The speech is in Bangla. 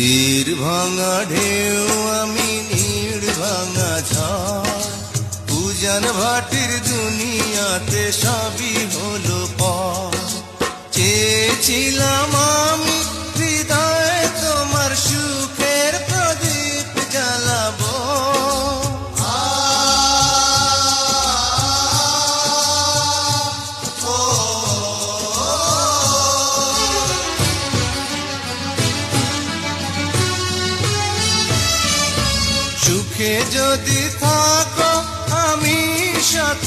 তীর ভাঙা ঢেউ আমি নীড় ভাঙা ঝড়, উজান ভাটির দুনিয়াতে সবই হলো পর। চেয়েছিলাম আমি হৃদয়ে তোমার সুখের প্রদীপ জ্বালাবো, সুখে যদি থাকো আমি শত